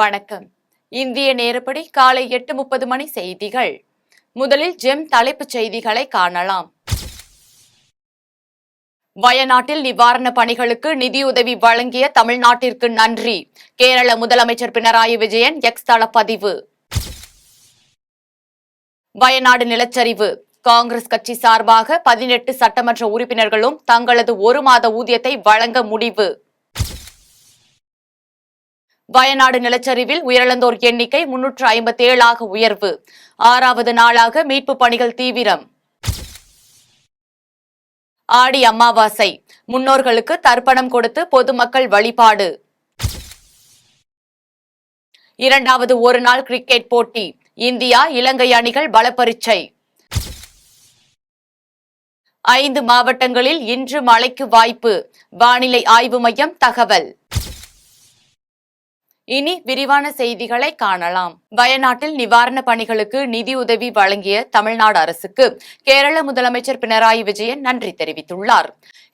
வணக்கம். இந்திய நேரப்படி காலை 8:30 மணி செய்திகள். முதலில் ஜெம் தலைப்புச் செய்திகளை காணலாம். வயநாட்டில் நிவாரண பணிகளுக்கு நிதியுதவி வழங்கிய தமிழ்நாட்டிற்கு நன்றி. கேரள முதலமைச்சர் பினராயி விஜயன் எக்ஸ் தளப்பதிவு. வயநாடு நிலச்சரிவு. காங்கிரஸ் கட்சி சார்பாக 18 சட்டமன்ற உறுப்பினர்களும் தங்களது 1 மாத ஊதியத்தை வழங்க முடிவு. வயநாடு நிலச்சரிவில் உயிரிழந்தோர் எண்ணிக்கை 357 உயர்வு. 6வது நாளாக மீட்பு பணிகள் தீவிரம். ஆடி அமாவாசை. முன்னோர்களுக்கு தர்ப்பணம் கொடுத்து பொதுமக்கள் வழிபாடு. 2வது ஒருநாள் கிரிக்கெட் போட்டி. இந்தியா இலங்கை அணிகள் பலப்பரீட்சை. 5 மாவட்டங்களில் இன்று மழைக்கு வாய்ப்பு. வானிலை ஆய்வு மையம் தகவல். இனி விரிவான செய்திகளை காணலாம். வயநாட்டில் நிவாரண பணிகளுக்கு நிதியுதவி வழங்கிய தமிழ்நாடு அரசுக்கு கேரள முதலமைச்சர் பினராயி விஜயன் நன்றி தெரிவித்துள்ளார்.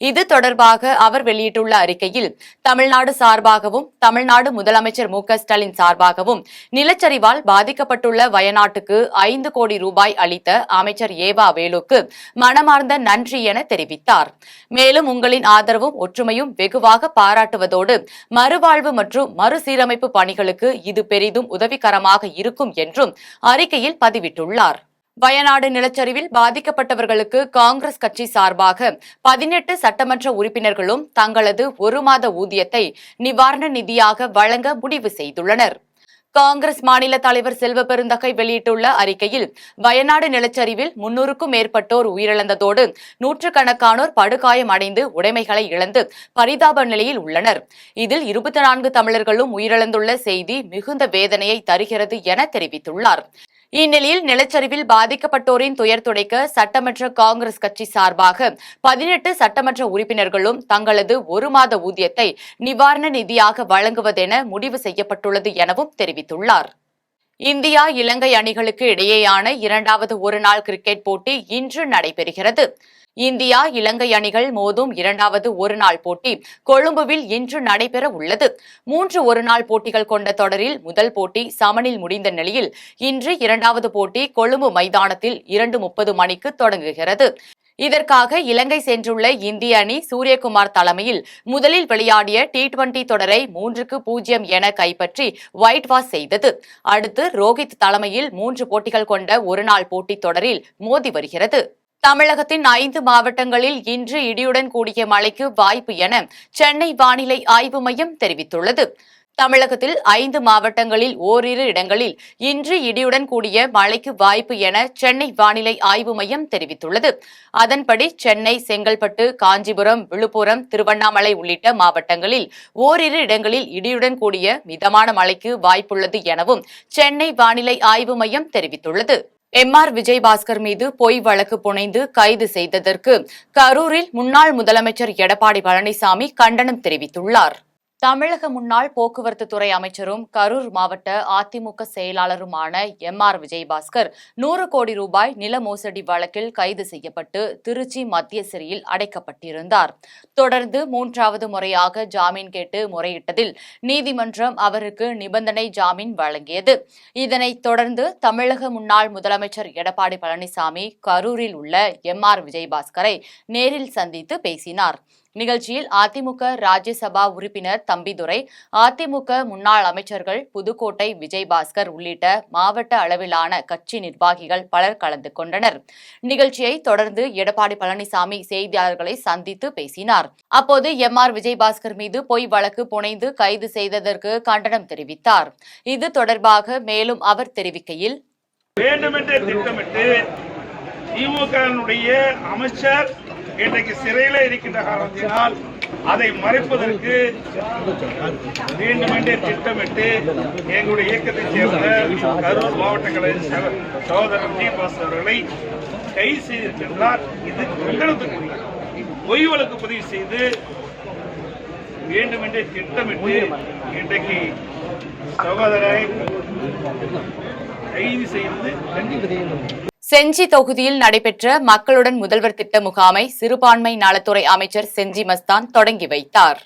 இது தொடர்பாக அவர் வெளியிட்டுள்ள அறிக்கையில், தமிழ்நாடு சார்பாகவும் தமிழ்நாடு முதலமைச்சர் மு க ஸ்டாலின் சார்பாகவும் நிலச்சரிவால் பாதிக்கப்பட்டுள்ள வயநாட்டுக்கு 5 கோடி ரூபாய் அளித்த அமைச்சர் ஏவா வேலுக்கு மனமார்ந்த நன்றி என தெரிவித்தார். மேலும் உங்களின் ஆதரவும் ஒற்றுமையும் வெகுவாக பாராட்டுவதோடு மறுவாழ்வு மற்றும் மறுசீரமைப்பு பணிகளுக்கு இது பெரிதும் உதவிகரமாக இருக்கும் என்றும் அறிக்கையில் பதிவிட்டுள்ளார். வயநாடு நிலச்சரிவில் பாதிக்கப்பட்டவர்களுக்கு காங்கிரஸ் கட்சி சார்பாக 18 சட்டமன்ற உறுப்பினர்களும் தங்களது 1 மாத ஊதியத்தை நிவாரண நிதியாக வழங்க முடிவு செய்துள்ளனர். காங்கிரஸ் மாநில தலைவர் செல்வ பெருந்தகை வெளியிட்டுள்ள அறிக்கையில், வயநாடு நிலச்சரிவில் 300க்கும் மேற்பட்டோர் உயிரிழந்ததோடு நூற்றுக்கணக்கானோர் படுகாயம் அடைந்து உடைமைகளை இழந்து பரிதாப நிலையில் உள்ளனர். இதில் 24 தமிழர்களும் உயிரிழந்துள்ள செய்தி மிகுந்த வேதனையை தருகிறது என தெரிவித்துள்ளார். இந்நிலையில் நிலச்சரிவில் பாதிக்கப்பட்டோரின் துயர் துடைக்க சட்டமன்ற காங்கிரஸ் கட்சி சார்பாக 18 சட்டமன்ற உறுப்பினர்களும் தங்களது 1 மாத ஊதியத்தை நிவாரண நிதியாக வழங்குவதென முடிவு செய்யப்பட்டுள்ளது எனவும் தெரிவித்துள்ளார். இந்தியா இலங்கை அணிகளுக்கு இடையேயான 2வது ஒருநாள் கிரிக்கெட் போட்டி இன்று நடைபெறுகிறது. இந்தியா இலங்கை அணிகள் மோதும் 2வது ஒருநாள் போட்டி கொழும்புவில் இன்று நடைபெற உள்ளது. 3 ஒருநாள் போட்டிகள் கொண்ட தொடரில் முதல் போட்டி சமனில் முடிந்த நிலையில் இன்று 2வது போட்டி கொழும்பு மைதானத்தில் 2:30 மணிக்கு தொடங்குகிறது. இதற்காக இலங்கை சென்றுள்ள இந்திய அணி சூரியகுமார் தலைமையில் முதலில் விளையாடிய T20 தொடரை 3-0 என கைப்பற்றி ஒயிட் வாஷ் செய்தது. அடுத்து ரோஹித் தலைமையில் 3 போட்டிகள் கொண்ட ஒருநாள் போட்டி தொடரில் மோதி வருகிறது. தமிழகத்தின் 5 மாவட்டங்களில் இன்று இடியுடன் கூடிய மழைக்கு வாய்ப்பு என சென்னை வானிலை ஆய்வு மையம் தெரிவித்துள்ளது. தமிழகத்தில் 5 மாவட்டங்களில் ஓரிரு இடங்களில் இன்று இடியுடன் கூடிய மழைக்கு வாய்ப்பு என சென்னை வானிலை ஆய்வு மையம் தெரிவித்துள்ளது. அதன்படி சென்னை, செங்கல்பட்டு, காஞ்சிபுரம், விழுப்புரம், திருவண்ணாமலை உள்ளிட்ட மாவட்டங்களில் ஓரிரு இடங்களில் இடியுடன் கூடிய மிதமான மழைக்கு வாய்ப்புள்ளது எனவும் சென்னை வானிலை ஆய்வு மையம் தெரிவித்துள்ளது. எம்.ஆர். விஜயபாஸ்கர் மீது பொய் வழக்கு புனைந்து கைது செய்ததற்கு கரூரில் முன்னாள் முதலமைச்சர் எடப்பாடி பழனிசாமி கண்டனம் தெரிவித்துள்ளார். தமிழக முன்னாள் போக்குவரத்து துறை அமைச்சரும் கரூர் மாவட்ட அதிமுக செயலாளருமான எம்.ஆர். விஜயபாஸ்கர் 100 கோடி ரூபாய் நில மோசடி வழக்கில் கைது செய்யப்பட்டு திருச்சி மத்திய சிறையில் அடைக்கப்பட்டிருந்தார். தொடர்ந்து 3வது முறையாக ஜாமீன் கேட்டு முறையிட்டதில் நீதிமன்றம் அவருக்கு நிபந்தனை ஜாமீன் வழங்கியது. இதனைத் தொடர்ந்து தமிழக முன்னாள் முதலமைச்சர் எடப்பாடி பழனிசாமி கரூரில் உள்ள எம்.ஆர். விஜயபாஸ்கரை நேரில் சந்தித்து பேசினார். நிகழ்ச்சியில் அதிமுக ராஜ்யசபா உறுப்பினர் தம்பிதுரை, அதிமுக முன்னாள் அமைச்சர்கள் புதுக்கோட்டை விஜயபாஸ்கர் உள்ளிட்ட மாவட்ட அளவிலான கட்சி நிர்வாகிகள் பலர் கலந்து கொண்டனர். நிகழ்ச்சியை தொடர்ந்து எடப்பாடி பழனிசாமி செய்தியாளர்களை சந்தித்து பேசினார். அப்போது எம்.ஆர். விஜயபாஸ்கர் மீது பொய் வழக்கு புனைந்து கைது செய்ததற்கு கண்டனம் தெரிவித்தார். இது தொடர்பாக மேலும் அவர் தெரிவிக்கையில், வேண்டுமென்றே திட்டமிட்டு திமுக அமைச்சர் இன்றைக்கு சிறையில் இருக்கின்ற காரணத்தினால் அதை மறைப்பதற்கு வேண்டுமென்றே திட்டமிட்டு எங்களுடைய இயக்கத்தைச் சேர்ந்த கரூர் மாவட்ட கழக சகோதரர் தீபாஸ் அவர்களை கைது செய்திருக்கின்றார். இது கண்டனத்துக்குரிய பொய் வழக்கு பதிவு செய்து வேண்டுமென்றே திட்டமிட்டு இன்றைக்கு சகோதரரை கைது செய்து செஞ்சி தொகுதியில் நடைபெற்ற மக்களுடன் முதல்வர் திட்ட முகாமை சிறுபான்மை நலத்துறை அமைச்சர் செஞ்சி மஸ்தான் தொடங்கி வைத்தார்.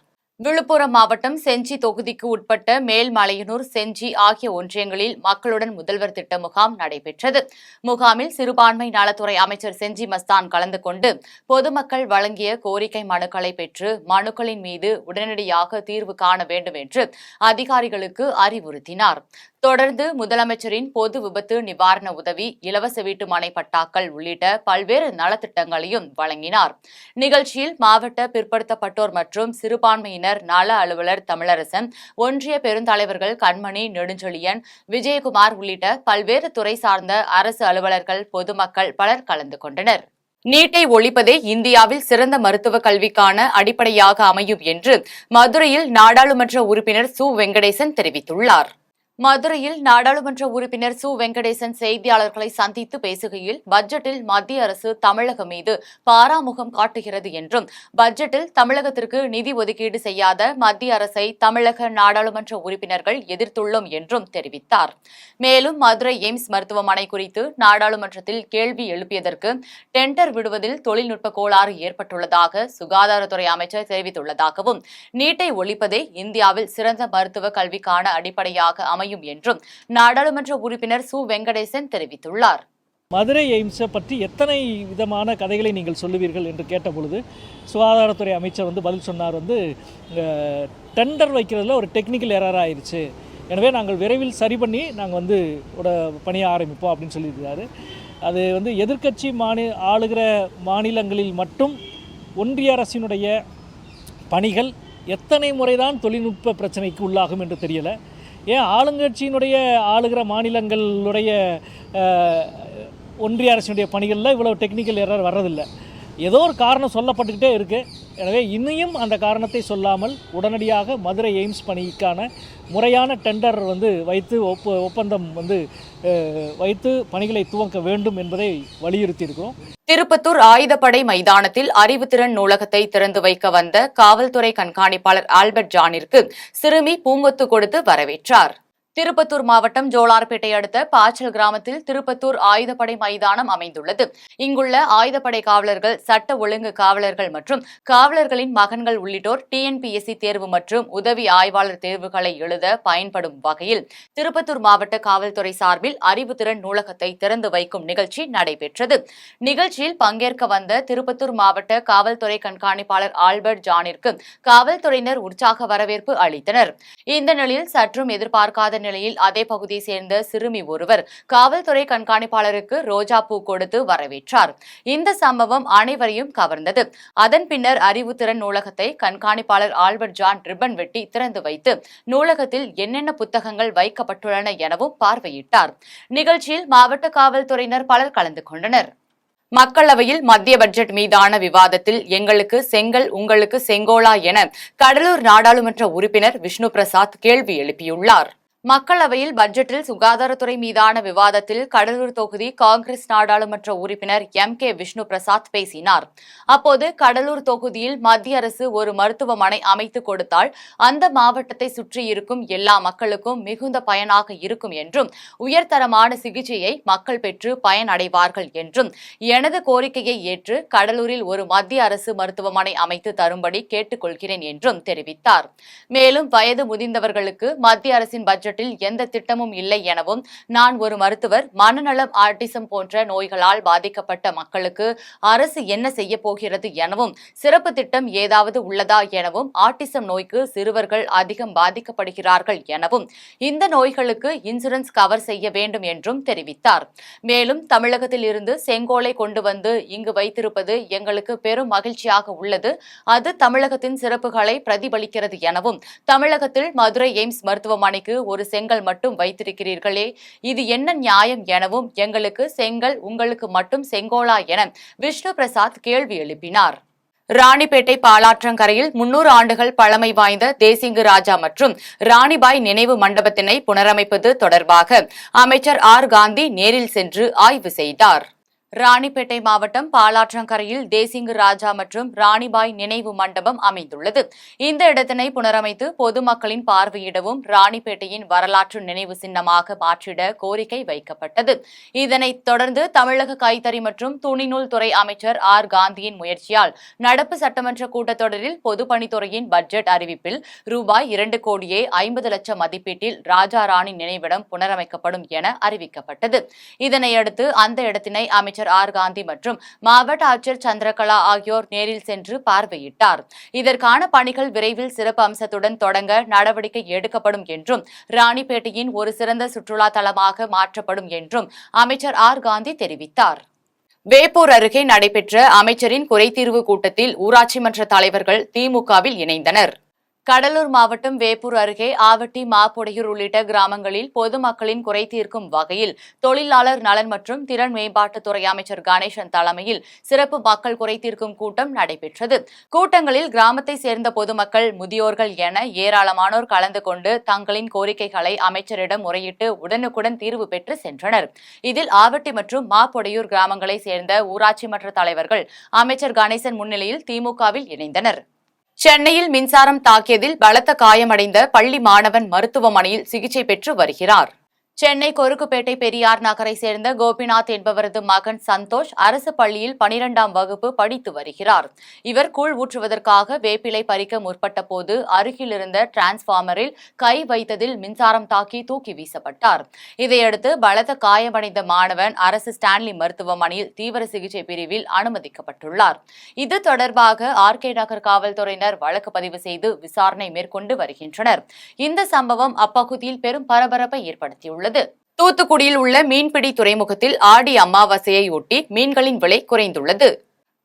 விழுப்புரம் மாவட்டம் செஞ்சி தொகுதிக்கு உட்பட்ட மேல்மலையனூர், செஞ்சி ஆகிய ஒன்றியங்களில் மக்களுடன் முதல்வர் திட்ட முகாம் நடைபெற்றது. முகாமில் சிறுபான்மை நலத்துறை அமைச்சர் செஞ்சி மஸ்தான் கலந்து கொண்டு பொதுமக்கள் வழங்கிய கோரிக்கை மனுக்களை பெற்று மனுக்களின் மீது உடனடியாக தீர்வு காண வேண்டும் என்று அதிகாரிகளுக்கு அறிவுறுத்தினார். தொடர்ந்து முதலமைச்சரின் பொது விபத்து நிவாரண உதவி, இலவச வீட்டு மனை பட்டாக்கள் உள்ளிட்ட பல்வேறு நலத்திட்டங்களையும் வழங்கினார். நிகழ்ச்சியில் மாவட்ட பிற்படுத்தப்பட்டோர் மற்றும் சிறுபான்மையினர் நல அலுவலர் தமிழரசன், ஒன்றிய பெருந்தலைவர்கள் கண்மணி, நெடுஞ்செழியன், விஜயகுமார் உள்ளிட்ட பல்வேறு துறை சார்ந்த அரசு அலுவலர்கள், பொதுமக்கள் பலர் கலந்து கொண்டனர். நீட்டை ஒழிப்பதே இந்தியாவில் சிறந்த மருத்துவ கல்விக்கான அடிப்படையாக அமையும் என்று மதுரையில் நாடாளுமன்ற உறுப்பினர் சு வெங்கடேசன் தெரிவித்துள்ளார். மதுரையில் நாடாளுமன்ற உறுப்பினர் சு வெங்கடேசன் செய்தியாளர்களை சந்தித்து பேசுகையில், பட்ஜெட்டில் மத்திய அரசு தமிழகம் மீது பாராமுகம் காட்டுகிறது என்றும், பட்ஜெட்டில் தமிழகத்திற்கு நிதி ஒதுக்கீடு செய்யாத மத்திய அரசை தமிழக நாடாளுமன்ற உறுப்பினர்கள் எதிர்த்துள்ளோம் என்றும் தெரிவித்தார். மேலும் மதுரை எய்ம்ஸ் மருத்துவமனை குறித்து நாடாளுமன்றத்தில் கேள்வி எழுப்பியதற்கு டெண்டர் விடுவதில் தொழில்நுட்ப கோளாறு ஏற்பட்டுள்ளதாக சுகாதாரத்துறை அமைச்சர் தெரிவித்துள்ளதாகவும், நீட்டை ஒழிப்பதே இந்தியாவில் சிறந்த மருத்துவ கல்விக்கான அடிப்படையாக அமையும் என்றும் நாடாளுமன்ற உறுப்பினர் சு வெங்கடேசன் தெரிவித்துள்ளார். மதுரை எய்ம்ஸை பற்றி எத்தனை விதமான கதைகளை நீங்கள் சொல்லுவீர்கள் என்று கேட்டபொழுது சுகாதாரத்துறை அமைச்சர் பதில் சொன்னார், டெண்டர் வைக்கிறதுல ஒரு டெக்னிக்கல் எரர் ஆயிடுச்சு, எனவே நாங்கள் விரைவில் சரி பண்ணி நாங்கள் பணியை ஆரம்பிப்போம் அப்படின்னு சொல்லியிருக்காரு. அது எதிர்க்கட்சி ஆளுகிற மாநிலங்களில் மட்டும் ஒன்றிய அரசினுடைய பணிகள் எத்தனை முறைதான் தொழில்நுட்ப பிரச்சனைக்கு உள்ளாகும் என்று தெரியலை. ஏன் ஆளுங்கட்சியினுடைய ஆளுகிற மாநிலங்களுடைய ஒன்றிய அரசினுடைய பணிகளில் இவ்வளோ டெக்னிக்கல் எரர் வர்றதில்லை. ஏதோ ஒரு காரணம் சொல்லப்பட்டுக்கிட்டே இருக்குது. எனவே இன்னும் அந்த காரணத்தை சொல்லாமல் உடனடியாக மதுரை எய்ம்ஸ் பணிக்கான முறையான டெண்டர் வைத்து ஒப்பந்தம் வைத்து பணிகளை துவங்க வேண்டும் என்பதை வலியுறுத்தியிருக்கிறோம். திருப்பத்தூர் ஆயுதப்படை மைதானத்தில் அறிவுத்திறன் நூலகத்தை திறந்து வைக்க வந்த காவல்துறை கண்காணிப்பாளர் ஆல்பர்ட் ஜானிற்கு சிறுமி பூங்கொத்து கொடுத்து வரவேற்றார். திருப்பத்தூர் மாவட்டம் ஜோலார்பேட்டை அடுத்த பாச்சல் கிராமத்தில் திருப்பத்தூர் ஆயுதப்படை மைதானம் அமைந்துள்ளது. இங்குள்ள ஆயுதப்படை காவலர்கள், சட்ட ஒழுங்கு காவலர்கள் மற்றும் காவலர்களின் மகன்கள் உள்ளிட்டோர் டிஎன்பிஎஸ்சி தேர்வு மற்றும் உதவி ஆய்வாளர் தேர்வுகளை எழுத பயன்படும் வகையில் திருப்பத்தூர் மாவட்ட காவல்துறை சார்பில் அறிவுத்திறன் நூலகத்தை திறந்து வைக்கும் நிகழ்ச்சி நடைபெற்றது. நிகழ்ச்சியில் பங்கேற்க வந்த திருப்பத்தூர் மாவட்ட காவல்துறை கண்காணிப்பாளர் ஆல்பர்ட் ஜானிற்கு காவல்துறையினர் உற்சாக வரவேற்பு அளித்தனர். இந்த நிலையில் சற்றும் எதிர்பார்க்காத நிலையில் அதே பகுதியை சேர்ந்த சிறுமி ஒருவர் காவல்துறை கண்காணிப்பாளருக்கு ரோஜா பூ கொடுத்து வரவேற்றார். இந்த சம்பவம் அனைவரையும் கவர்ந்தது. அதன் பின்னர் அறிவுத்திறன் நூலகத்தை கண்காணிப்பாளர் ஆல்பர்ட் ஜான் ரிப்பன் வெட்டி திறந்து வைத்து நூலகத்தில் என்னென்ன புத்தகங்கள் வைக்கப்பட்டுள்ளன எனவும் பார்வையிட்டார். நிகழ்ச்சியில் மாவட்ட காவல்துறையினர் பலர் கலந்து கொண்டனர். மக்களவையில் மத்திய பட்ஜெட் மீதான விவாதத்தில் எங்களுக்கு செங்கல், உங்களுக்கு செங்கோலா என கடலூர் நாடாளுமன்ற உறுப்பினர் விஷ்ணு பிரசாத் கேள்வி எழுப்பியுள்ளார். மக்களவையில் பட்ஜெட்டில் சுகாதாரத்துறை மீதான விவாதத்தில் கடலூர் தொகுதி காங்கிரஸ் நாடாளுமன்ற உறுப்பினர் எம்.கே. விஷ்ணு பிரசாத் பேசினார். அப்போது கடலூர் தொகுதியில் மத்திய அரசு ஒரு மருத்துவமனை அமைத்து கொடுத்தால் அந்த மாவட்டத்தை சுற்றி இருக்கும் எல்லா மக்களுக்கும் மிகுந்த பயனாக இருக்கும் என்றும், உயர்தரமான சிகிச்சையை மக்கள் பெற்று பயனடைவார்கள் என்றும், எனது கோரிக்கையை ஏற்று கடலூரில் ஒரு மத்திய அரசு மருத்துவமனை அமைத்து தரும்படி கேட்டுக்கொள்கிறேன் என்றும் தெரிவித்தார். மேலும் வயது முதிர்ந்தவர்களுக்கு மத்திய அரசின் பட்ஜெட் எந்த திட்டமும் இல்லை எனவும், நான் ஒரு மருத்துவர், மனநலம், ஆட்டிசம் போன்ற நோய்களால் பாதிக்கப்பட்ட மக்களுக்கு அரசு என்ன செய்ய போகிறது எனவும், சிறப்பு திட்டம் ஏதாவது உள்ளதா எனவும், ஆட்டிசம் நோய்க்கு சிறுவர்கள் அதிகம் பாதிக்கப்படுகிறார்கள் எனவும், இந்த நோய்களுக்கு இன்சூரன்ஸ் கவர் செய்ய வேண்டும் என்றும் தெரிவித்தார். மேலும் தமிழகத்தில் இருந்து செங்கோலை கொண்டு வந்து இங்கு வைத்திருப்பது எங்களுக்கு பெரும் மகிழ்ச்சியாக உள்ளது. அது தமிழகத்தின் சிறப்புகளை பிரதிபலிக்கிறது எனவும், தமிழகத்தில் மதுரை எய்ம்ஸ் மருத்துவமனைக்கு ஒரு செங்கல் மட்டும் வைத்திருக்கிறீர்களே, இது என்ன நியாயம் எனவும், எங்களுக்கு செங்கல், உங்களுக்கு மட்டும் செங்கோலா என விஷ்ணு பிரசாத் கேள்வி எழுப்பினார். ராணிப்பேட்டை பாலாற்றங்கரையில் 300 ஆண்டுகள் பழமை வாய்ந்த தேசிங்கு ராஜா மற்றும் ராணிபாய் நினைவு மண்டபத்தினை புனரமைப்பது தொடர்பாக அமைச்சர் ஆர். காந்தி நேரில் சென்று ஆய்வு செய்தார். ராணிப்பேட்டை மாவட்டம் பாலாற்றங்கரையில் தேசிங்கு ராஜா மற்றும் ராணிபாய் நினைவு மண்டபம் அமைந்துள்ளது. இந்த இடத்தினை புனரமைத்து பொதுமக்களின் பார்வையிடவும் ராணிப்பேட்டையின் வரலாற்று நினைவு சின்னமாக மாற்றிட கோரிக்கை வைக்கப்பட்டது. இதனைத் தொடர்ந்து தமிழக கைத்தறி மற்றும் துணிநூல் துறை அமைச்சர் ஆர் காந்தியின் முயற்சியால் நடப்பு சட்டமன்ற கூட்டத்தொடரில் பொதுப்பணித்துறையின் பட்ஜெட் அறிவிப்பில் ரூபாய் 2,50,00,000 மதிப்பீட்டில் ராஜா ராணி நினைவிடம் புனரமைக்கப்படும் என அறிவிக்கப்பட்டது. இதனையடுத்து அந்த இடத்தினை அமைச்சர் ஆர் காந்தி மற்றும் மாவட்ட ஆட்சியர் சந்திரகலா ஆகியோர் நேரில் சென்று பார்வையிட்டார். இதற்கான பணிகள் விரைவில் சிறப்பு அம்சத்துடன் தொடங்க நடவடிக்கை எடுக்கப்படும் என்றும் ராணிப்பேட்டையின் ஒரு சிறந்த சுற்றுலா தலமாக மாற்றப்படும் என்றும் அமைச்சர் ஆர் காந்தி தெரிவித்தார். வேப்பூர் அருகே நடைபெற்ற அமைச்சரின் குறைதீர்வு கூட்டத்தில் ஊராட்சி மன்ற தலைவர்கள் திமுகவில் இணைந்தனர். கடலூர் மாவட்டம் வேப்பூர் அருகே ஆவட்டி, மாப்பொடையூர் உள்ளிட்ட கிராமங்களில் பொதுமக்களின் குறை தீர்க்கும் வகையில் தொழிலாளர் நலன் மற்றும் திறன் மேம்பாட்டுத்துறை அமைச்சர் கணேசன் தலைமையில் சிறப்பு மக்கள் குறை தீர்க்கும் கூட்டம் நடைபெற்றது. கூட்டங்களில் கிராமத்தை சேர்ந்த பொதுமக்கள், முதியோர்கள் என ஏராளமானோர் கலந்து கொண்டு தங்களின் கோரிக்கைகளை அமைச்சரிடம் முறையிட்டு உடனுக்குடன் தீர்வு பெற்று சென்றனர். இதில் ஆவட்டி மற்றும் மாப்பொடையூர் கிராமங்களை சேர்ந்த ஊராட்சி மன்ற தலைவர்கள் அமைச்சர் கணேசன் முன்னிலையில் திமுகவில் இணைந்தனர். சென்னையில் மின்சாரம் தாக்கியதில் பலத்த காயமடைந்த பள்ளி மாணவன் மருத்துவமனையில் சிகிச்சை பெற்று வருகிறார். சென்னை கொருக்குப்பேட்டை பெரியார் நகரை சேர்ந்த கோபிநாத் என்பவரது மகன் சந்தோஷ் அரசு பள்ளியில் 12ஆம் வகுப்பு படித்து வருகிறார். இவர் கூழ் ஊற்றுவதற்காக வேப்பிலை பறிக்க முற்பட்ட போது அருகில் இருந்த டிரான்ஸ்பார்மரில் கை வைத்ததில் மின்சாரம் தாக்கி தூக்கி வீசப்பட்டார். இதையடுத்து பலத்த காயமடைந்த மாணவன் அரசு ஸ்டான்லி மருத்துவமனையில் தீவிர சிகிச்சை பிரிவில் அனுமதிக்கப்பட்டுள்ளார். இது தொடர்பாக ஆர்கே நகர் காவல்துறையினர் வழக்கு பதிவு செய்து விசாரணை மேற்கொண்டு வருகின்றனர். இந்த சம்பவம் அப்பகுதியில் பெரும் பரபரப்பை ஏற்படுத்தியுள்ளது. தூத்துக்குடியில் உள்ள மீன்பிடி துறைமுகத்தில் ஆடி அமாவாசையை ஒட்டி மீன்களின் விலை குறைந்துள்ளது.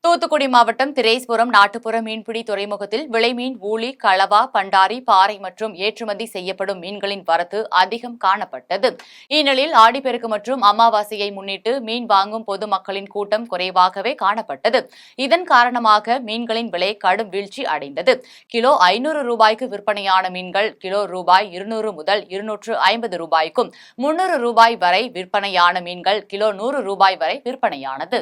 தூத்துக்குடி மாவட்டம் திரேஸ்புரம் நாட்டுப்புற மீன்பிடி துறைமுகத்தில் விளைமீன், ஊளி, களவா, பண்டாரி, பாறை மற்றும் ஏற்றுமதி செய்யப்படும் மீன்களின் வரத்து அதிகம் காணப்பட்டது. இந்நிலையில் ஆடிப்பெருக்கு மற்றும் அமாவாசையை முன்னிட்டு மீன் வாங்கும் பொதுமக்களின் கூட்டம் குறைவாகவே காணப்பட்டது. இதன் காரணமாக மீன்களின் விலை கடும் வீழ்ச்சி அடைந்தது. கிலோ 500 ரூபாய்க்கு விற்பனையான மீன்கள் கிலோ ரூபாய் 200 முதல் 250 ரூபாய்க்கும், 300 ரூபாய் வரை விற்பனையான மீன்கள் கிலோ 100 ரூபாய் வரை விற்பனையானது.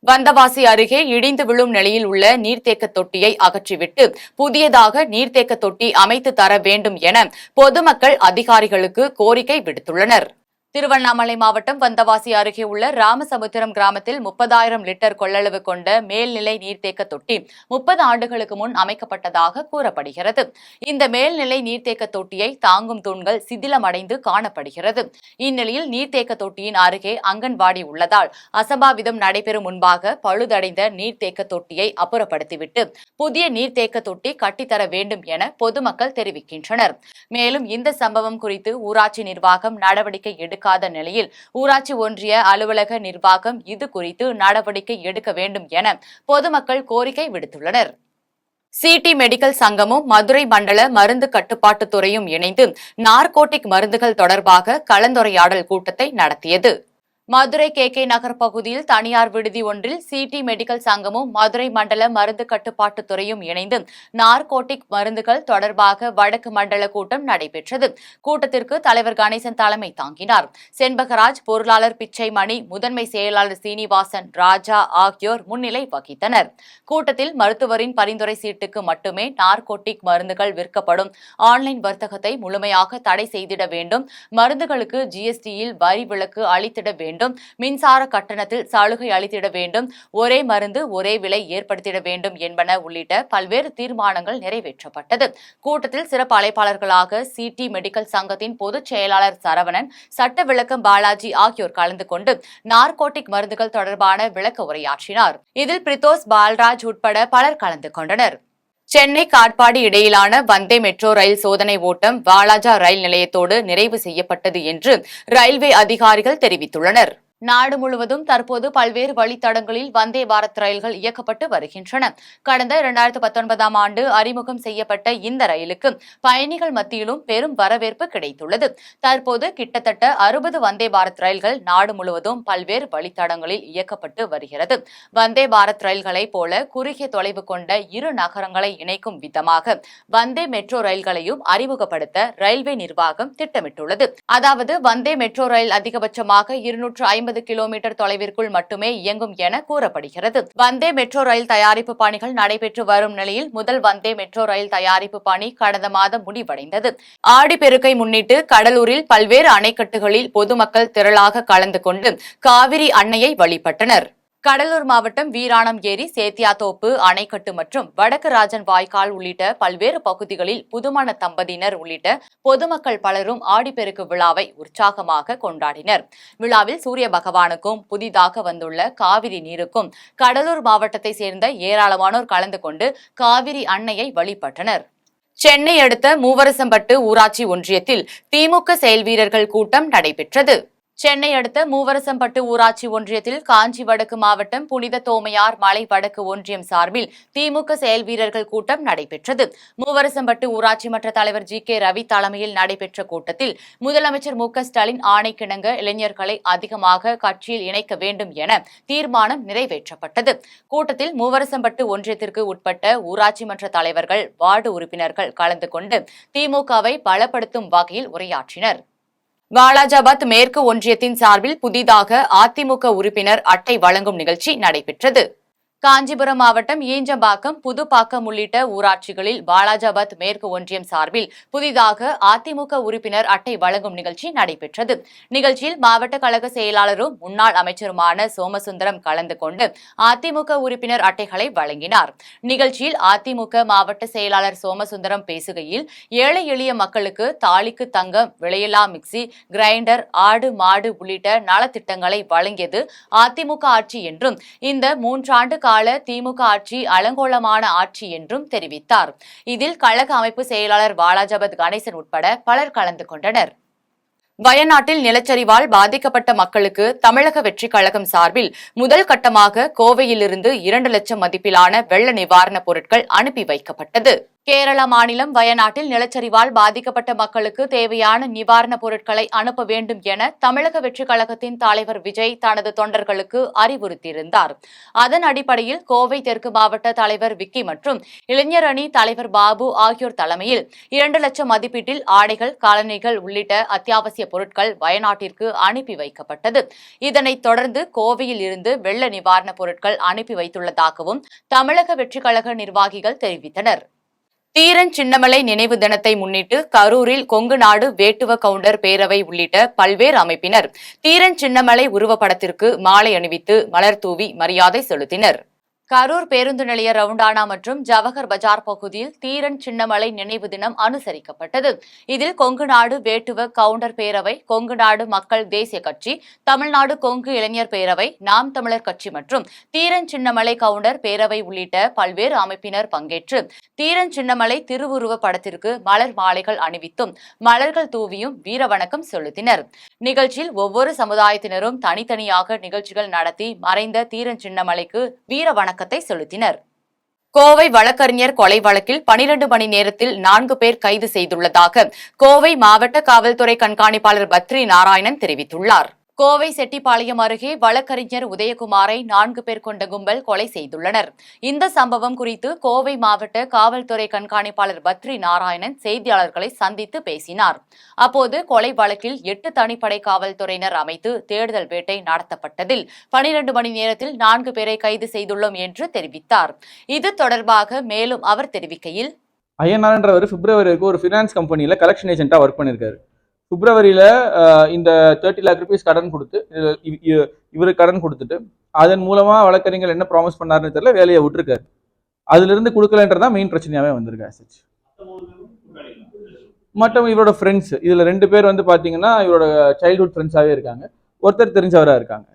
வந்தவாசி அருகே இடிந்து விழும் நிலையில் உள்ள நீர்த்தேக்க தொட்டியை அகற்றிவிட்டு புதியதாக நீர்த்தேக்க தொட்டி அமைத்து தர வேண்டும் என பொதுமக்கள் அதிகாரிகளுக்கு கோரிக்கை விடுத்துள்ளனர். திருவண்ணாமலை மாவட்டம் வந்தவாசி அருகே உள்ள ராமசமுத்திரம் கிராமத்தில் 30,000 லிட்டர் கொள்ளளவு கொண்ட மேல்நிலை நீர்த்தேக்க தொட்டி 30 ஆண்டுகளுக்கு முன் அமைக்கப்பட்டதாக கூறப்படுகிறது. இந்த மேல்நிலை நீர்த்தேக்க தொட்டியை தாங்கும் தூண்கள் சிதிலமடைந்து காணப்படுகிறது. இந்நிலையில் நீர்த்தேக்க தொட்டியின் அருகே அங்கன்வாடி உள்ளதால் அசம்பாவிதம் நடைபெறும் முன்பாக பழுதடைந்த நீர்த்தேக்க தொட்டியை அப்புறப்படுத்திவிட்டு புதிய நீர்த்தேக்க தொட்டி கட்டித்தர வேண்டும் என பொதுமக்கள் தெரிவிக்கின்றனர். மேலும் இந்த சம்பவம் குறித்து ஊராட்சி நிர்வாகம் நடவடிக்கை எடுக்க நிலையில் ஊராட்சி ஒன்றிய அலுவலக நிர்வாகம் இது குறித்து நடவடிக்கை எடுக்க வேண்டும் என பொதுமக்கள் கோரிக்கை விடுத்துள்ளனர். சிடி மெடிக்கல் சங்கமும் மதுரை மண்டல மருந்து கட்டுப்பாட்டு துறையும் இணைந்து நார்கோட்டிக் மருந்துகள் தொடர்பாக கலந்துரையாடல் கூட்டத்தை நடத்தியது. மதுரை கே நகர் பகுதியில் தனியார் விடுதி ஒன்றில் சிடி மெடிக்கல் சங்கமும் மதுரை மண்டல மருந்து கட்டுப்பாட்டு துறையும் இணைந்து நார்கோட்டிக் மருந்துகள் தொடர்பாக வடக்கு மண்டல கூட்டம் நடைபெற்றது. கூட்டத்திற்கு தலைவர் கணேசன் தலைமை தாங்கினார். செண்பகராஜ், பொருளாளர் பிச்சைமணி, முதன்மை செயலாளர் சீனிவாசன், ராஜா ஆகியோர் முன்னிலை வகித்தனர். கூட்டத்தில் மருத்துவரின் பரிந்துரை சீட்டுக்கு மட்டுமே நார்கோட்டிக் மருந்துகள் விற்கப்படும், ஆன்லைன் வர்த்தகத்தை முழுமையாக தடை செய்திட வேண்டும், மருந்துகளுக்கு ஜிஎஸ்டியில் வரி விலக்கு அளித்திட வேண்டும், மின்சார கட்டணத்தில் சலுகை அளித்திட வேண்டும், ஒரே மருந்து ஒரே விலை ஏற்படுத்திட வேண்டும் என்பன உள்ளிட்ட பல்வேறு தீர்மானங்கள் நிறைவேற்றப்பட்டது. கூட்டத்தில் சிறப்பு அழைப்பாளர்களாக சிடி மெடிக்கல் சங்கத்தின் பொதுச் செயலாளர் சரவணன், சட்ட விளக்கம் பாலாஜி ஆகியோர் கலந்து கொண்டு நார்கோட்டிக் மருந்துகள் தொடர்பான விளக்க உரையாற்றினார். இதில் பிரித்தோஸ், பால்ராஜ் உட்பட பலர் கலந்து கொண்டனர். சென்னை காட்பாடி இடையிலான வந்தே மெட்ரோ ரயில் சோதனை ஓட்டம் வாலாஜா ரயில் நிலையத்தோடு நிறைவு செய்யப்பட்டது என்று ரயில்வே அதிகாரிகள் தெரிவித்துள்ளனர். நாடு முழுவதும் தற்போது பல்வேறு வழித்தடங்களில் வந்தே பாரத் ரயில்கள் இயக்கப்பட்டு வருகின்றன. கடந்த 2019ஆம் ஆண்டு அறிமுகம் செய்யப்பட்ட இந்த ரயிலுக்கு பயணிகள் மத்தியிலும் பெரும் வரவேற்பு கிடைத்துள்ளது. தற்போது கிட்டத்தட்ட 60 வந்தே பாரத் ரயில்கள் நாடு முழுவதும் பல்வேறு வழித்தடங்களில் இயக்கப்பட்டு வருகிறது. வந்தே பாரத் ரயில்களைப் போல குறுகிய தொலைவு கொண்ட இரு நகரங்களை இணைக்கும் விதமாக வந்தே மெட்ரோ ரயில்களையும் அறிமுகப்படுத்த ரயில்வே நிர்வாகம் திட்டமிட்டுள்ளது. அதாவது வந்தே மெட்ரோ ரயில் அதிகபட்சமாக 250 40 கிலோமீட்டர் தொலைவிற்குள் மட்டுமே இயங்கும் என கூறப்படுகிறது. வந்தே மெட்ரோ ரயில் தயாரிப்பு பணிகள் நடைபெற்று வரும் நிலையில் முதல் வந்தே மெட்ரோ ரயில் தயாரிப்பு பணி கடந்த மாதம் முடிவடைந்தது. ஆடிப்பெருக்கை முன்னிட்டு கடலூரில் பல்வேறு அணைக்கட்டுகளில் பொதுமக்கள் திரளாக கலந்து கொண்டு காவிரி அன்னையை வழிபட்டனர். கடலூர் மாவட்டம் வீராணம் ஏரி, சேத்தியாத்தோப்பு அணைக்கட்டு மற்றும் வடக்கு ராஜன் வாய்க்கால் உள்ளிட்ட பல்வேறு பகுதிகளில் புதுமண தம்பதியினர் உள்ளிட்ட பொதுமக்கள் பலரும் ஆடிப்பெருக்கு விழாவை உற்சாகமாக கொண்டாடினர். விழாவில் சூரிய பகவானுக்கும் புதிதாக வந்துள்ள காவிரி நீருக்கும் கடலூர் மாவட்டத்தை சேர்ந்த ஏராளமானோர் கலந்து கொண்டு காவிரி அன்னையை வழிபட்டனர். சென்னை அடுத்த மூவரசம்பட்டு ஊராட்சி ஒன்றியத்தில் திமுக செயல் வீரர்கள் கூட்டம் நடைபெற்றது. சென்னை அடுத்த மூவரசம்பட்டு ஊராட்சி ஒன்றியத்தில் காஞ்சி வடக்கு மாவட்டம் புனித தோமையார் மலை வடக்கு ஒன்றியம் சார்பில் திமுக செயல் வீரர்கள் கூட்டம் நடைபெற்றது. மூவரசம்பட்டு ஊராட்சி மன்ற தலைவர் GK ரவி தலைமையில் நடைபெற்ற கூட்டத்தில் முதலமைச்சர் மு க ஸ்டாலின் ஆணைக்கிணங்க இளைஞர்களை அதிகமாக கட்சியில் இணைக்க வேண்டும் என தீர்மானம் நிறைவேற்றப்பட்டது. கூட்டத்தில் மூவரசம்பட்டு ஒன்றியத்திற்கு உட்பட்ட ஊராட்சி மன்ற தலைவர்கள், வார்டு உறுப்பினர்கள் கலந்து கொண்டு திமுகவை பலப்படுத்தும் வகையில் உரையாற்றினர். வாலாஜாபாத் மேற்கு ஒன்றியத்தின் சார்பில் புதிதாக அதிமுக உறுப்பினர் அட்டை வழங்கும் நிகழ்ச்சி நடைபெற்றது. காஞ்சிபுரம் மாவட்டம் ஈஞ்சம்பாக்கம், புதுப்பாக்கம் உள்ளிட்ட ஊராட்சிகளில் வாலாஜாபாத் மேற்கு ஒன்றியம் சார்பில் புதிதாக அதிமுக உறுப்பினர் அட்டை வழங்கும் நிகழ்ச்சி நடைபெற்றது. நிகழ்ச்சியில் மாவட்ட கழக செயலாளரும் முன்னாள் அமைச்சருமான சோமசுந்தரம் கலந்து கொண்டு அதிமுக உறுப்பினர் அட்டைகளை வழங்கினார். நிகழ்ச்சியில் அதிமுக மாவட்ட செயலாளர் சோமசுந்தரம் பேசுகையில், ஏழை எளிய மக்களுக்கு தாலிக்கு தங்கம், விலையில்லா மிக்சி, கிரைண்டர், ஆடு மாடு உள்ளிட்ட நலத்திட்டங்களை வழங்கியது அதிமுக ஆட்சி என்றும் இந்த 3 ஆண்டு கால திமுக ஆட்சி அலங்கோலமான ஆட்சி என்றும் தெரிவித்தார். இதில் கழக அமைப்பு செயலாளர் வாலாஜாபாத் கணேசன் உட்பட பலர் கலந்து கொண்டனர். வயநாட்டில் நிலச்சரிவால் பாதிக்கப்பட்ட மக்களுக்கு தமிழக வெற்றிக் கழகம் சார்பில் முதல் கட்டமாக கோவையிலிருந்து 2 லட்சம் மதிப்பிலான வெள்ள நிவாரணப் பொருட்கள் அனுப்பி வைக்கப்பட்டது. கேரள மாநிலம் வயநாட்டில் நிலச்சரிவால் பாதிக்கப்பட்ட மக்களுக்கு தேவையான நிவாரணப் பொருட்களை அனுப்ப வேண்டும் என தமிழக வெற்றிக் கழகத்தின் தலைவர் விஜய் தனது தொண்டர்களுக்கு அறிவுறுத்தியிருந்தார். அதன் அடிப்படையில் கோவை தெற்கு மாவட்ட தலைவர் விக்கி மற்றும் இளைஞர் அணி தலைவர் பாபு ஆகியோர் தலைமையில் 2 லட்சம் மதிப்பீட்டில் ஆடைகள், காலணிகள் உள்ளிட்ட அத்தியாவசிய பொருட்கள் வயநாட்டிற்கு அனுப்பி வைக்கப்பட்டது. இதனைத் தொடர்ந்து கோவையில் இருந்து வெள்ள நிவாரணப் பொருட்கள் அனுப்பி வைத்துள்ளதாகவும் தமிழக வெற்றிக் கழக நிர்வாகிகள் தெரிவித்தனர். தீரன் சின்னமலை நினைவு தினத்தை முன்னிட்டு கரூரில் கொங்கு நாடு வேட்டுவ கவுண்டர் பேரவை உள்ளிட்ட பல்வேறு அமைப்பினர் தீரன் சின்னமலை உருவப்படத்திற்கு மாலை அணிவித்து மலர் தூவி மரியாதை செலுத்தினர். கரூர் பேருந்து நிலைய ரவுண்டானா மற்றும் ஜவஹர் பஜார் பகுதியில் தீரன் சின்னமலை நினைவு தினம் அனுசரிக்கப்பட்டது. இதில் கொங்கு நாடு வேட்டுவ கவுண்டர் பேரவை, கொங்கு நாடு மக்கள் தேசிய கட்சி, தமிழ்நாடு கொங்கு இளைஞர் பேரவை, நாம் தமிழர் கட்சி மற்றும் தீரன் சின்னமலை கவுண்டர் பேரவை உள்ளிட்ட பல்வேறு அமைப்பினர் பங்கேற்று தீரன் சின்னமலை திருவுருவ படத்திற்கு மலர் மாலைகள் அணிவித்தும் மலர்கள் தூவியும் வீரவணக்கம் செலுத்தினர். நிகழ்ச்சியில் ஒவ்வொரு சமுதாயத்தினரும் தனித்தனியாக நிகழ்ச்சிகள் நடத்தி மறைந்த தீரன் சின்னமலைக்கு வீரவணக்கம் செலுத்தினர். கோவை வழக்கறிஞர் கொலை வழக்கில் 12 மணி நேரத்தில் 4 பேர் கைது செய்துள்ளதாக கோவை மாவட்ட காவல்துறை கண்காணிப்பாளர் பத்ரி நாராயணன் தெரிவித்துள்ளார். கோவை செட்டிப்பாளையம் அருகே வழக்கறிஞர் உதயகுமாரை 4 பேர் கொண்ட கும்பல் கொலை செய்துள்ளனர். இந்த சம்பவம் குறித்து கோவை மாவட்ட காவல்துறை கண்காணிப்பாளர் பத்ரி நாராயணன் செய்தியாளர்களை சந்தித்து பேசினார். அப்போது கொலை வழக்கில் 8 தனிப்படை காவல்துறையினர் அமைத்து தேடுதல் வேட்டை நடத்தப்பட்டதில் 12 மணி நேரத்தில் 4 பேரை கைது செய்துள்ளோம் என்று தெரிவித்தார். இது தொடர்பாக மேலும் அவர் தெரிவிக்கையில், ஐயனார்ன்றவர் பிப்ரவரிக்கு ஒரு ஃபினான்ஸ் கம்பெனியில் கலெக்ஷன் ஏஜென்ட்டாக ஒர்க் பண்ணியிருக்காரு. பிப்ரவரியில் இந்த 30 lakh rupees கடன் கொடுத்து இவருக்கு கடன் கொடுத்துட்டு அதன் மூலமாக வழக்கறிஞர் என்ன ப்ராமிஸ் பண்ணாருன்னு தெரியல, வேலையை விட்டுருக்காரு. அதுலேருந்து கொடுக்கலன்றதான் மெயின் பிரச்சனையாகவே வந்திருக்கு. மற்றும் இவரோட ஃப்ரெண்ட்ஸ் இதில் 2 பேர் வந்து பார்த்தீங்கன்னா இவரோட சைல்ட்ஹுட் ஃப்ரெண்ட்ஸாகவே இருக்காங்க. ஒருத்தர் தெரிஞ்சவராக இருக்காங்க.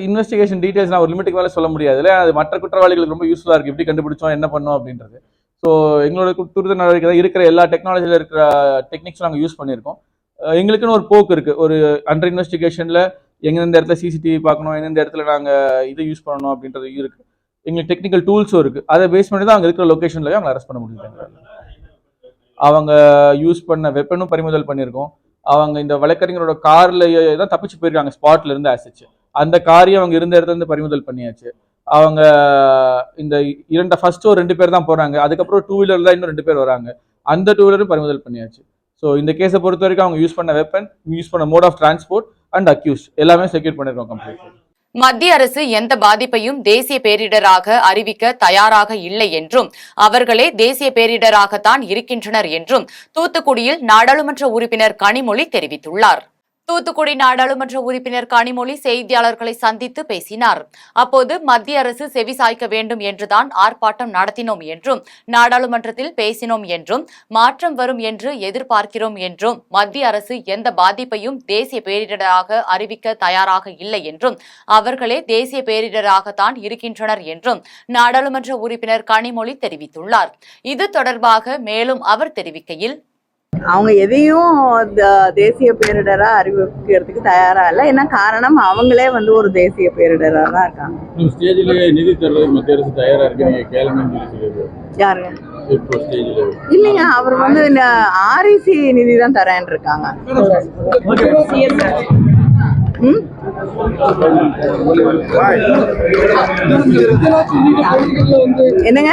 இன்வெஸ்டிகேஷன் டீட்டெயில்ஸ் நான் ஒரு லிமிட்டுக்கு மேலே சொல்ல முடியாதுல்ல. அது மற்ற குற்றவாளிகளுக்கு ரொம்ப யூஸ்ஃபுல்லாக இருக்குது, எப்படி கண்டுபிடிச்சோம், என்ன பண்ணோம் அப்படின்றது. ஸோ எங்களோட துரித நடவடிக்கை இருக்கிற எல்லா டெக்னாலஜியில் இருக்கிற டெக்னிக்ஸும் நாங்கள் யூஸ் பண்ணியிருக்கோம். எங்களுக்குன்னு ஒரு போக்கு இருக்குது. ஒரு அண்டர் இன்வெஸ்டிகேஷனில் எந்தெந்த இடத்துல சிசிடிவி பார்க்கணும், எந்தெந்த இடத்துல நாங்கள் இதை யூஸ் பண்ணணும் அப்படின்றது இருக்குது. எங்களுக்கு டெக்னிக்கல் டூல்ஸும் இருக்குது. அதை பேஸ் பண்ணி தான் அங்கே இருக்கிற லொக்கேஷன்லேயே அவங்க அரெஸ்ட் பண்ண முடியுது. அவங்க யூஸ் பண்ண வெப்பனும் பறிமுதல் பண்ணியிருக்கோம். அவங்க இந்த வழக்கறிஞரோட கார்லேயே தான் தப்பிச்சு போயிருக்காங்க ஸ்பாட்ல இருந்து ஆசிச்சு. அந்த காரையும் அவங்க இருந்த இடத்துல இருந்து பறிமுதல் பண்ணியாச்சு. அவங்க இந்த ஃபர்ஸ்ட் ஒரு 2 பேர் தான் போறாங்க. அதுக்கப்புறம் 2 வீலர்ல இன்னும் 2 பேர் வராங்க. அந்த 2 வீலரும் பறிமுதல் பண்ணியாச்சு. ஸோ இந்த கேஸை பொறுத்த வரைக்கும் அவங்க யூஸ் பண்ண வெப்பன், யூஸ் பண்ண mode of transport and accused எல்லாமே செக்யூர் பண்ணிருக்கோம் கம்ப்ளீட்லி. மத்திய அரசு எந்த பாதிப்பையும் தேசிய பேரிடராக அறிவிக்க தயாராக இல்லை என்றும் அவர்களே தேசிய பேரிடராகத்தான் இருக்கின்றனர் என்றும் தூத்துக்குடியில் நாடாளுமன்ற உறுப்பினர் கனிமொழி தெரிவித்துள்ளார். தூத்துக்குடி நாடாளுமன்ற உறுப்பினர் கனிமொழி செய்தியாளர்களை சந்தித்து பேசினார். அப்போது மத்திய அரசு செவிசாய்க்க வேண்டும் என்றுதான் ஆர்ப்பாட்டம் நடத்தினோம் என்றும் நாடாளுமன்றத்தில் பேசினோம் என்றும் மாற்றம் வரும் என்று எதிர்பார்க்கிறோம் என்றும் மத்திய அரசு எந்த பாதிப்பையும் தேசிய பேரிடராக அறிவிக்க தயாராக இல்லை என்றும் அவர்களே தேசிய பேரிடராகத்தான் இருக்கின்றனர் என்றும் நாடாளுமன்ற உறுப்பினர் கனிமொழி தெரிவித்துள்ளார். இது தொடர்பாக மேலும் அவர் தெரிவிக்கையில், அவங்க எதையும் தேசிய பேரிடரா அறிவிக்கிறதுக்கு தயாரா இல்லை. என்ன காரணம், அவங்களே ஒரு தேசிய பேரிடரா தான் இருக்காங்க. நிதி தர மத்திய அரசு தயாரா இருக்கு. யாருங்க? இல்லைங்க, அவர் ஆர்இசி நிதி தான் தரேன் இருக்காங்க. என்னங்க?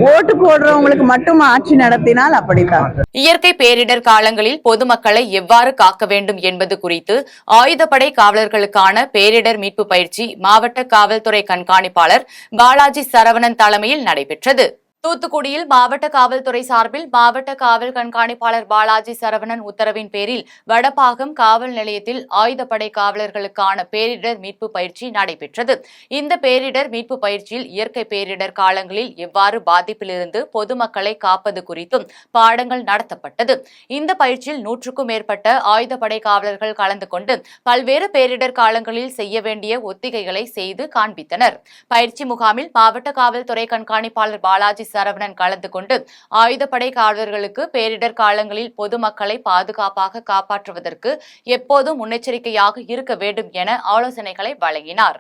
ஓட்டு போடுறவங்களுக்கு மட்டும் ஆட்சி நடத்தினால் அப்படித்தான். இயற்கை பேரிடர் காலங்களில் பொதுமக்களை எவ்வாறு காக்க வேண்டும் என்பது குறித்து ஆயுதப்படை காவலர்களுக்கான பேரிடர் மீட்பு பயிற்சி மாவட்ட காவல்துறை கண்காணிப்பாளர் பாலாஜி சரவணன் தலைமையில் நடைபெற்றது. தூத்துக்குடியில் மாவட்ட காவல்துறை சார்பில் மாவட்ட காவல் கண்காணிப்பாளர் பாலாஜி சரவணன் உத்தரவின் பேரில் வடபாகம் காவல் நிலையத்தில் ஆயுதப்படை காவலர்களுக்கான பேரிடர் மீட்பு பயிற்சி நடைபெற்றது. இந்த பேரிடர் மீட்பு பயிற்சியில் இயற்கை பேரிடர் காலங்களில் எவ்வாறு பாதிப்பிலிருந்து பொதுமக்களை காப்பது குறித்தும் பாடங்கள் நடத்தப்பட்டது. இந்த பயிற்சியில் 100க்கும் மேற்பட்ட ஆயுதப்படை காவலர்கள் கலந்து கொண்டு பல்வேறு பேரிடர் காலங்களில் செய்ய வேண்டிய ஒத்திகைகளை செய்து காண்பித்தனர். பயிற்சி முகாமில் மாவட்ட காவல்துறை கண்காணிப்பாளர் பாலாஜி சரவணன் கலந்து கொண்டு ஆயுதப்படை காவலர்களுக்கு பேரிடர் காலங்களில் பொதுமக்களை பாதுகாப்பாக காப்பாற்றுவதற்கு எப்போதும் முன்னெச்சரிக்கையாக இருக்க வேண்டும் என ஆலோசனைகளை வழங்கினார்.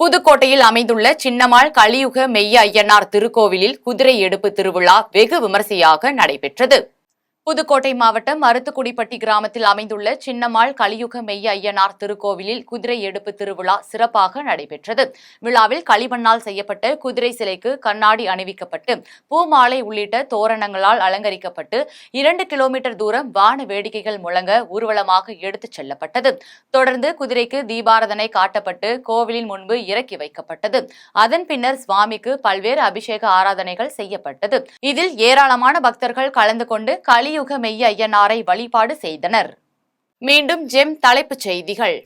புதுக்கோட்டையில் அமைந்துள்ள சின்னமாள் கலியுக மெய்ய ஐயனார் திருக்கோவிலில் குதிரை எடுப்பு திருவிழா வெகு விமரிசையாக நடைபெற்றது. புதுக்கோட்டை மாவட்டம் மருத்துக்குடிப்பட்டி கிராமத்தில் அமைந்துள்ள சின்னமாள் கலியுக மெய்ய ஐயனார் திருக்கோவிலில் குதிரை எடுப்பு திருவிழா சிறப்பாக நடைபெற்றது. விழாவில் களிமண்ணால் செய்யப்பட்ட குதிரை சிலைக்கு கண்ணாடி அணிவிக்கப்பட்டு பூமாலை உள்ளிட்ட தோரணங்களால் அலங்கரிக்கப்பட்டு 2 கிலோமீட்டர் தூரம் வான வேடிக்கைகள் முழங்க ஊர்வலமாக எடுத்துச் செல்லப்பட்டது. தொடர்ந்து குதிரைக்கு தீபாராதனை காட்டப்பட்டு கோவிலின் முன்பு இறக்கி வைக்கப்பட்டது. அதன் பின்னர் சுவாமிக்கு பல்வேறு அபிஷேக ஆராதனைகள் செய்யப்பட்டது. இதில் ஏராளமான பக்தர்கள் கலந்து கொண்டு கலியுக மெய்ய ஐயனாரை வழிபாடு செய்தனர். மீண்டும் ஜெம் தலைப்புச் செய்திகள்.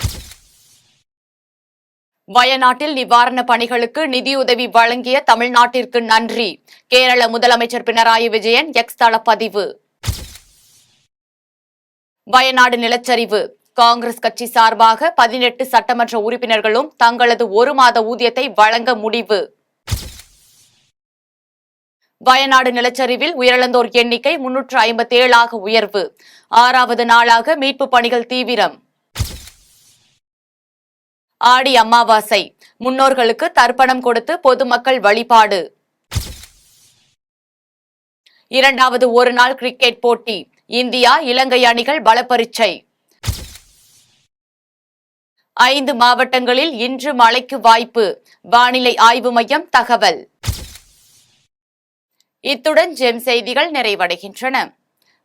வயநாட்டில் நிவாரண பணிகளுக்கு நிதியுதவி வழங்கிய தமிழ்நாட்டிற்கு நன்றி. கேரள முதலமைச்சர் பினராயி விஜயன் எக்ஸ் தள பதிவு. வயநாடு நிலச்சரிவு. காங்கிரஸ் கட்சி சார்பாக 18 சட்டமன்ற உறுப்பினர்களும் தங்களது 1 மாத ஊதியத்தை வழங்க முடிவு. வயநாடு நிலச்சரிவில் உயிரிழந்தோர் எண்ணிக்கை 357 உயர்வு. 6வது நாளாக மீட்பு பணிகள் தீவிரம். ஆடி அமாவாசை. முன்னோர்களுக்கு தர்ப்பணம் கொடுத்து பொதுமக்கள் வழிபாடு. 2வது ஒருநாள் கிரிக்கெட் போட்டி. இந்தியா இலங்கை அணிகள் பலப்பரீட்சை. 5 மாவட்டங்களில் இன்று மழைக்கு வாய்ப்பு. வானிலை ஆய்வு மையம் தகவல். இத்துடன் ஜெம் செய்திகள் நிறைவடைகின்றன.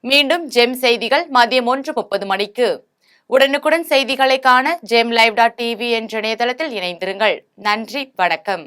மீண்டும் ஜெம் செய்திகள் மதியம் 1:30 மணிக்கு. உடனுக்குடன் செய்திகளை காண GemLive.tv என்ற இணையதளத்தில் இணைந்திருங்கள். நன்றி, வணக்கம்.